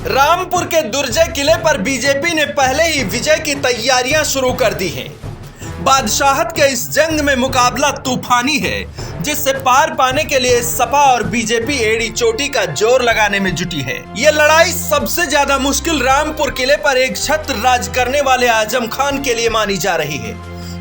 रामपुर के दुर्जय किले पर बीजेपी ने पहले ही विजय की तैयारियां शुरू कर दी हैं। बादशाहत के इस जंग में मुकाबला तूफानी है, जिससे पार पाने के लिए सपा और बीजेपी एड़ी चोटी का जोर लगाने में जुटी है। ये लड़ाई सबसे ज्यादा मुश्किल रामपुर किले पर एक छत्र राज करने वाले आजम खान के लिए मानी जा रही है,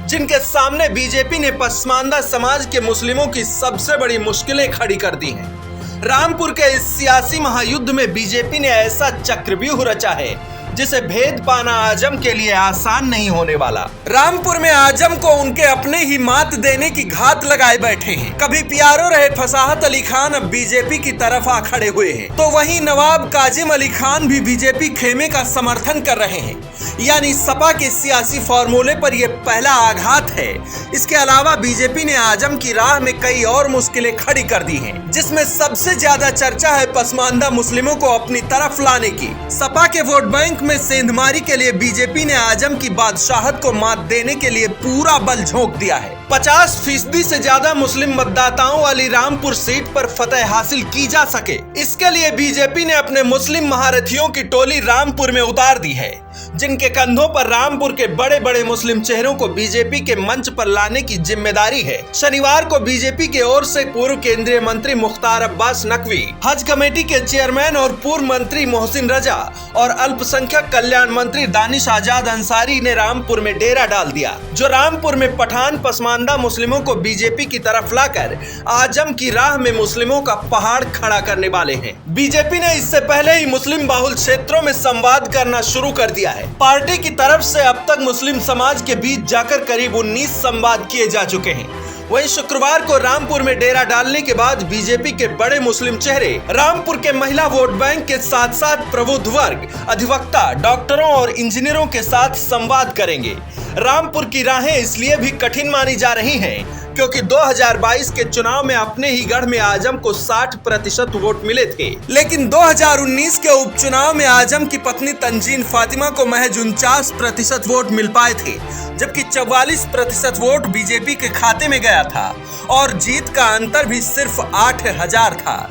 जिनके सामने बीजेपी ने पसमानदा समाज के मुस्लिमों की सबसे बड़ी मुश्किलें खड़ी कर दी हैं। रामपुर के इस सियासी महायुद्ध में बीजेपी ने ऐसा चक्रव्यूह रचा है जिसे भेद पाना आजम के लिए आसान नहीं होने वाला। रामपुर में आजम को उनके अपने ही मात देने की घात लगाए बैठे हैं। कभी प्यारो रहे फसाहत अली खान अब बीजेपी की तरफ आ खड़े हुए हैं, तो वहीं नवाब काजिम अली खान भी बीजेपी खेमे का समर्थन कर रहे हैं। यानी सपा के सियासी फॉर्मूले पर यह पहला आघात है। इसके अलावा बीजेपी ने आजम की राह में कई और मुश्किलें खड़ी कर दी हैं, जिसमें सबसे ज्यादा चर्चा है पसमानदा मुस्लिमों को अपनी तरफ लाने की। सपा के वोट बैंक में सेंधमारी के लिए बीजेपी ने आजम की बादशाहत को मात देने के लिए पूरा बल झोंक दिया है। 50% से ज्यादा मुस्लिम मतदाताओं वाली रामपुर सीट पर फतह हासिल की जा सके, इसके लिए बीजेपी ने अपने मुस्लिम महारथियों की टोली रामपुर में उतार दी है, जिनके कंधों पर रामपुर के बड़े बड़े मुस्लिम चेहरों को बीजेपी के मंच पर लाने की जिम्मेदारी है। शनिवार को बीजेपी की ओर से पूर्व केंद्रीय मंत्री मुख्तार अब्बास नकवी, हज कमेटी के चेयरमैन और पूर्व मंत्री मोहसिन रजा और अल्पसंख्यक कल्याण मंत्री दानिश आजाद अंसारी ने रामपुर में डेरा डाल दिया, जो रामपुर में पठान पसमानदा मुस्लिमों को बीजेपी की तरफ लाकर आजम की राह में मुस्लिमों का पहाड़ खड़ा करने वाले हैं। बीजेपी ने इससे पहले ही मुस्लिम बाहुल क्षेत्रों में संवाद करना शुरू कर दिया है। पार्टी की तरफ से अब तक मुस्लिम समाज के बीच जाकर करीब 19 संवाद किए जा चुके हैं। वहीं शुक्रवार को रामपुर में डेरा डालने के बाद बीजेपी के बड़े मुस्लिम चेहरे रामपुर के महिला वोट बैंक के साथ साथ प्रबुद्ध वर्ग, अधिवक्ता, डॉक्टरों और इंजीनियरों के साथ संवाद करेंगे। रामपुर की राहें इसलिए भी कठिन मानी जा रही हैं क्योंकि 2022 के चुनाव में अपने ही गढ़ में आजम को 60% वोट मिले थे, लेकिन 2019 के उपचुनाव में आजम की पत्नी तंजीन फातिमा को महज 49% वोट मिल पाए थे, जबकि 44% वोट बीजेपी के खाते में गया था और जीत का अंतर भी सिर्फ 8000 था।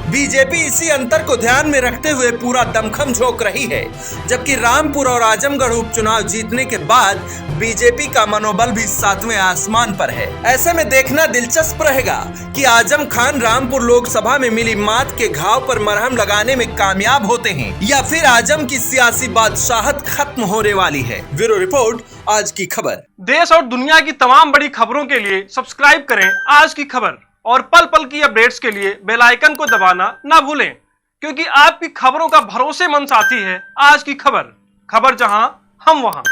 बीजेपी इसी अंतर को ध्यान में रखते हुए पूरा दमखम झोंक रही है, जबकि रामपुर और आजमगढ़ उपचुनाव जीतने के बाद बीजेपी का मनोबल भी 7वें आसमान पर है। ऐसे में देखना दिलचस्प रहेगा कि आजम खान रामपुर लोकसभा में मिली मात के घाव पर मरहम लगाने में कामयाब होते हैं या फिर आजम की सियासी बादशाहत खत्म होने वाली है। ब्यूरो रिपोर्ट, आज की खबर। देश और दुनिया की तमाम बड़ी खबरों के लिए सब्सक्राइब करें आज की खबर और पल पल की अपडेट्स के लिए बेल आइकन को दबाना ना भूलें, क्योंकि आपकी खबरों का भरोसेमंद साथी है आज की खबर। खबर जहां हम वहां।